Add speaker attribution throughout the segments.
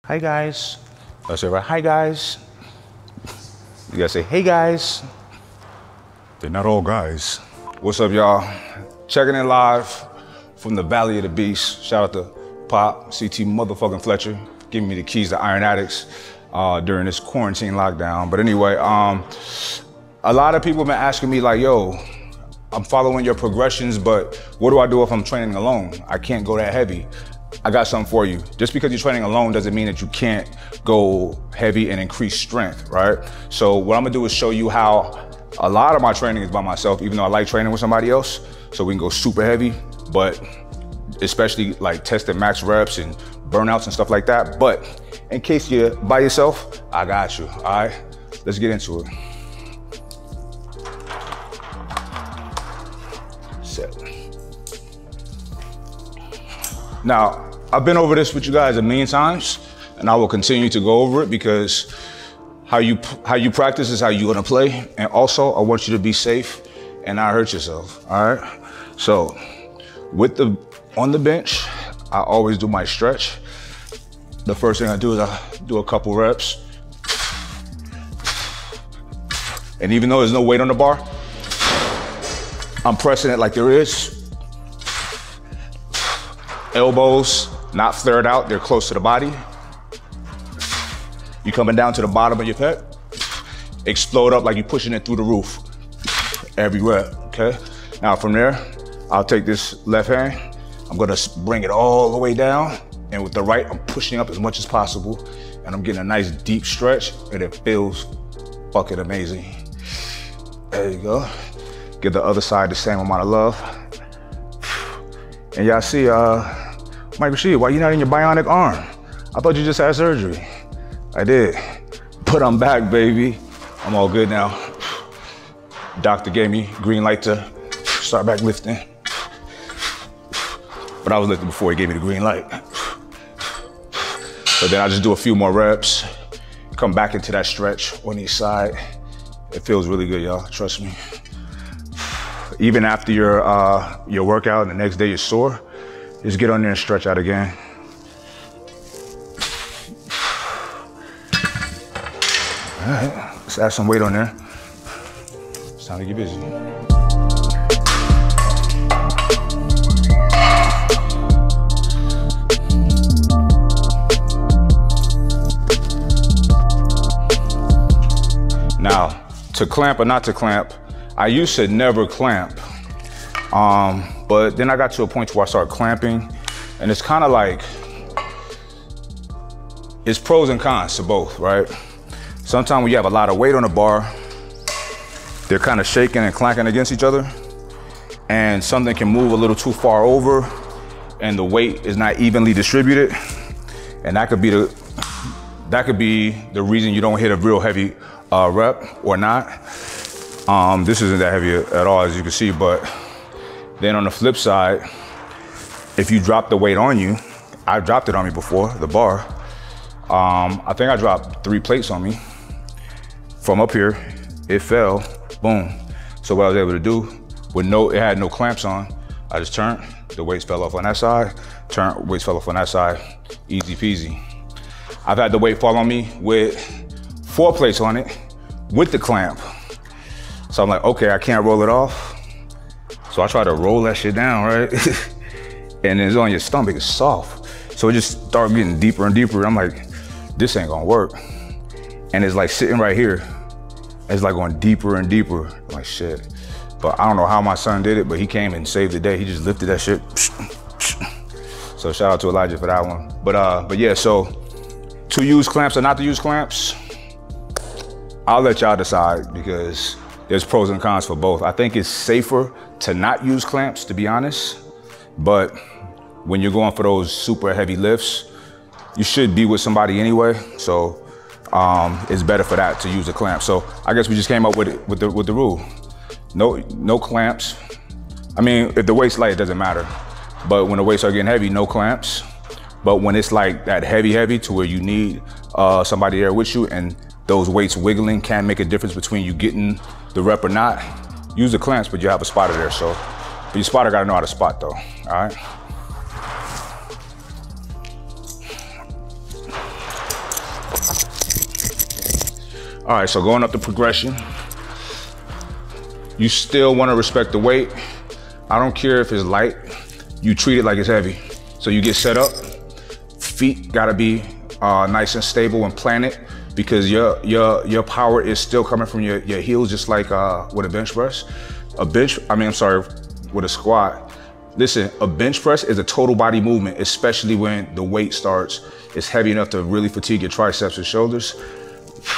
Speaker 1: Hi guys. Let's say right, hi guys. You gotta say, hey guys. They're not all guys. What's up, y'all? Checking in live from the Valley of the Beast. Shout out to Pop, CT motherfucking Fletcher, giving me the keys to Iron Addicts during this quarantine lockdown. But anyway, a lot of people have been asking me like, yo, I'm following your progressions, but what do I do if I'm training alone? I can't go that heavy. I got something for you. Just because you're training alone doesn't mean that you can't go heavy and increase strength, right? So what I'm gonna do is show you how a lot of my training is by myself, even though I like training with somebody else, so we can go super heavy, but especially like testing max reps and burnouts and stuff like that. But in case you're by yourself, I got you, all right? Let's get into it. Set. Now, I've been over this with you guys a million times, and I will continue to go over it because how you practice is how you're gonna play. And also, I want you to be safe and not hurt yourself, all right? So, on the bench, I always do my stretch. The first thing I do is I do a couple reps. And even though there's no weight on the bar, I'm pressing it like there is. Elbows not flared out, they're close to the body. You coming down to the bottom of your pec, explode up like you're pushing it through the roof. Every rep, okay? Now from there, I'll take this left hand, I'm gonna bring it all the way down, and with the right, I'm pushing up as much as possible, and I'm getting a nice deep stretch, and it feels fucking amazing. There you go. Give the other side the same amount of love. And y'all see, Mike Rashid, why you not in your bionic arm? I thought you just had surgery. I did, but I'm back, baby. I'm all good now. Doctor gave me green light to start back lifting. But I was lifting before he gave me the green light. So then I just do a few more reps, come back into that stretch on each side. It feels really good, y'all, trust me. Even after your workout and the next day you're sore, just get on there and stretch out again. All right, let's add some weight on there. It's time to get busy. Now, to clamp or not to clamp, I used to never clamp, but then I got to a point where I started clamping, and it's kind of like, it's pros and cons to both, right? Sometimes when you have a lot of weight on the bar, they're kind of shaking and clanking against each other, and something can move a little too far over, and the weight is not evenly distributed, and that could be the reason you don't hit a real heavy rep or not. This isn't that heavy at all, as you can see, but then on the flip side, if you drop the weight on you, I've dropped it on me before, the bar. I think I dropped 3 plates on me. From up here, it fell, boom. So what I was able to do, it had no clamps on, I just turned, the weights fell off on that side, turned, weights fell off on that side, easy peasy. I've had the weight fall on me with 4 plates on it, with the clamp. So I'm like, okay, I can't roll it off. So I try to roll that shit down, right? And it's on your stomach, it's soft. So it just started getting deeper and deeper. I'm like, this ain't gonna work. And it's like sitting right here. It's like going deeper and deeper. I'm like, shit. But I don't know how my son did it, but he came and saved the day. He just lifted that shit. So shout out to Elijah for that one. But yeah, so to use clamps or not to use clamps, I'll let y'all decide because there's pros and cons for both. I think it's safer to not use clamps, to be honest. But when you're going for those super heavy lifts, you should be with somebody anyway. So it's better for that to use a clamp. So I guess we just came up with the rule. No clamps. I mean, if the weight's light, it doesn't matter. But when the weights are getting heavy, no clamps. But when it's like that heavy to where you need somebody there with you and those weights wiggling can make a difference between you getting the rep or not, use the clamps, but you have a spotter there. So, but your spotter gotta know how to spot though, all right? All right, so going up the progression, you still want to respect the weight. I don't care if it's light, you treat it like it's heavy. So you get set up, feet gotta be nice and stable and planted, because your power is still coming from your heels, just like with a bench press. With a squat. Listen, a bench press is a total body movement, especially when the weight starts. It's heavy enough to really fatigue your triceps and shoulders.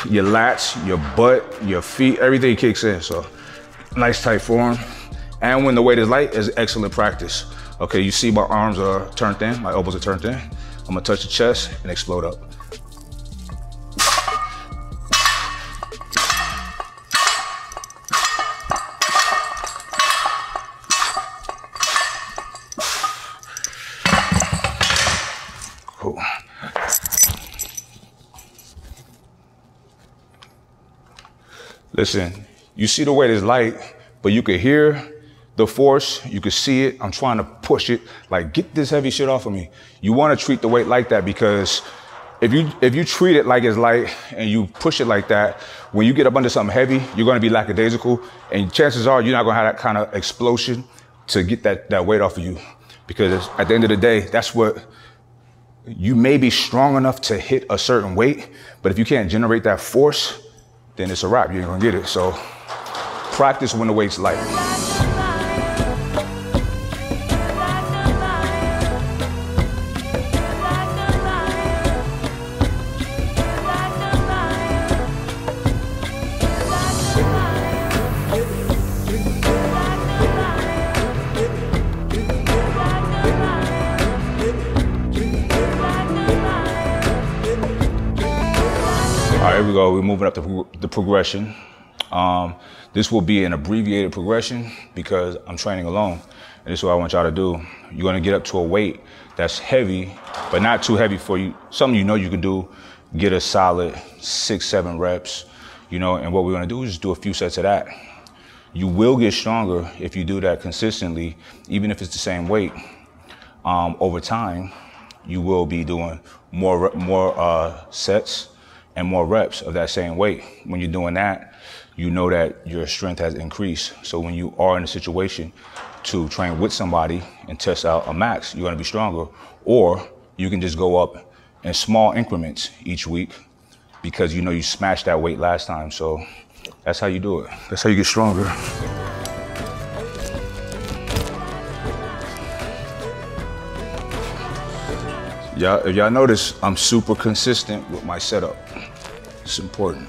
Speaker 1: Your lats, your butt, your feet, everything kicks in. So nice tight form. And when the weight is light, is excellent practice. Okay, you see my arms are turned in, my elbows are turned in. I'm gonna touch the chest and explode up. Cool. Listen, you see the weight is light, but you can hear the force, you can see it. I'm trying to push it, like get this heavy shit off of me. You wanna treat the weight like that, because if you treat it like it's light and you push it like that, when you get up under something heavy, you're gonna be lackadaisical, and chances are you're not gonna have that kind of explosion to get that weight off of you. Because at the end of the day, that's what, you may be strong enough to hit a certain weight, but if you can't generate that force, then it's a wrap, you ain't gonna get it. So practice when the weight's light. All right, here we go. We're moving up the progression. This will be an abbreviated progression because I'm training alone. And this is what I want y'all to do. You're gonna get up to a weight that's heavy, but not too heavy for you. Something you know you can do, get a solid 6-7 reps, and what we're gonna do is just do a few sets of that. You will get stronger if you do that consistently, even if it's the same weight. Over time, you will be doing more sets and more reps of that same weight. When you're doing that, you know that your strength has increased. So when you are in a situation to train with somebody and test out a max, you're gonna be stronger. Or you can just go up in small increments each week because you know you smashed that weight last time. So that's how you do it. That's how you get stronger. If y'all notice, I'm super consistent with my setup. It's important.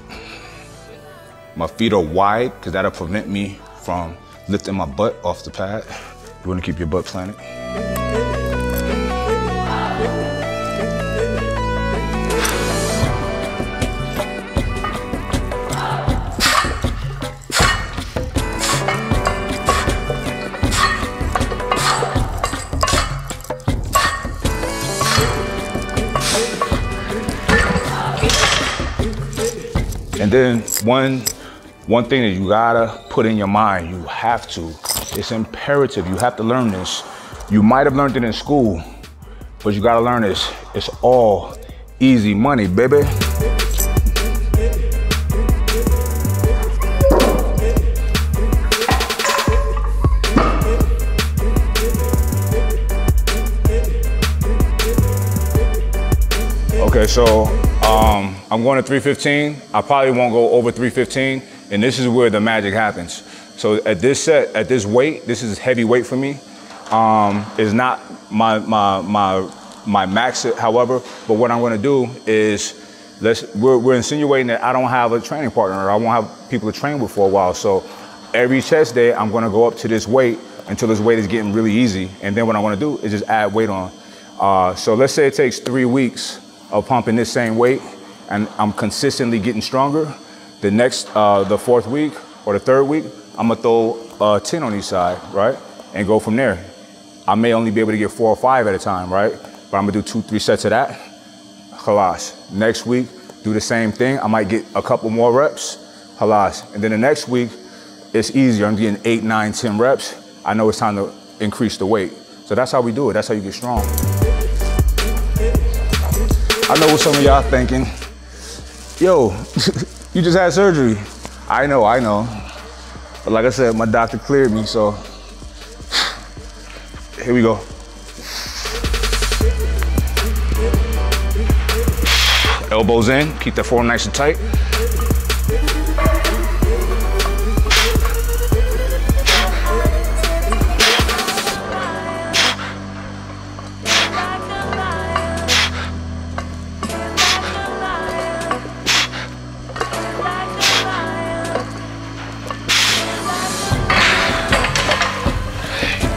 Speaker 1: My feet are wide because that'll prevent me from lifting my butt off the pad. You want to keep your butt planted. And then one thing that you gotta put in your mind, you have to, it's imperative, you have to learn this. You might have learned it in school, but you gotta learn this. It's all easy money, baby. Okay, so I'm going to 315. I probably won't go over 315, and this is where the magic happens. So at this set, at this weight, this is heavy weight for me. It's not my max, however, but what I'm going to do is we're insinuating that I don't have a training partner, or I won't have people to train with for a while. So every chest day, I'm going to go up to this weight until this weight is getting really easy, and then what I want to do is just add weight on. So let's say it takes 3 weeks of pumping this same weight, and I'm consistently getting stronger. The next, the 4th week or the 3rd week, I'm gonna throw 10 on each side, right? And go from there. I may only be able to get 4 or 5 at a time, right? But I'm gonna do 2-3 sets of that. Halas. Next week, do the same thing. I might get a couple more reps. Halas. And then the next week, it's easier. I'm getting 8, 9, 10 reps. I know it's time to increase the weight. So that's how we do it. That's how you get strong. I know what some of y'all thinking. Yo, You just had surgery. I know. But like I said, my doctor cleared me, so here we go. Elbows in, keep that form nice and tight.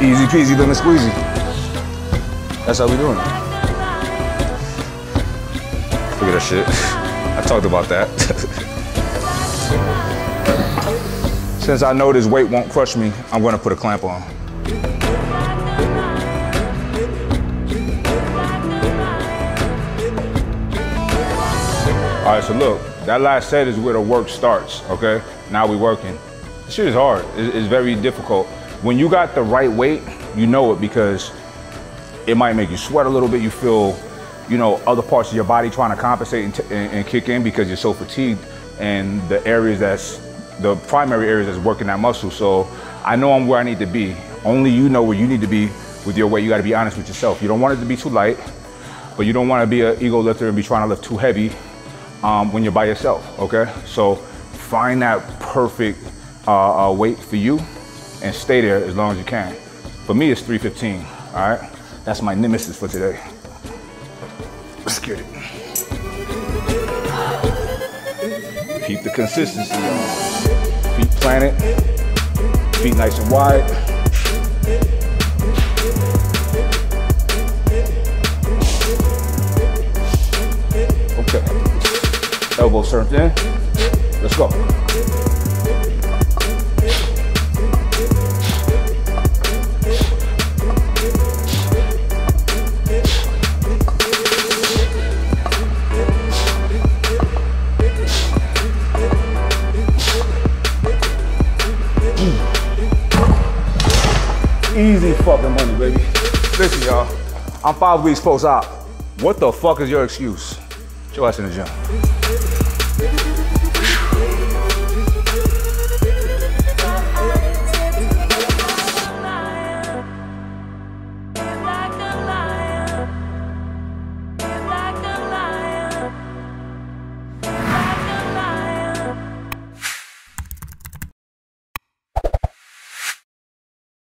Speaker 1: Easy peasy, lemon squeezy. That's how we doing it. Look at that shit. I talked about that. Since I know this weight won't crush me, I'm gonna put a clamp on. All right, so look, that last set is where the work starts, okay? Now we working. This shit is hard, it's very difficult. When you got the right weight, you know it because it might make you sweat a little bit. You feel, you know, other parts of your body trying to compensate and kick in because you're so fatigued, and the primary areas that's working that muscle. So I know I'm where I need to be. Only you know where you need to be with your weight. You got to be honest with yourself. You don't want it to be too light, but you don't want to be an ego lifter and be trying to lift too heavy when you're by yourself, okay? So find that perfect weight for you and stay there as long as you can. For me, it's 315, all right? That's my nemesis for today. Let's get it. Keep the consistency on. Feet planted, feet nice and wide. Okay, elbows turned in. Let's go. Easy fucking money, baby. Listen, y'all, I'm 5 weeks post-op. What the fuck is your excuse? Get your ass in the gym.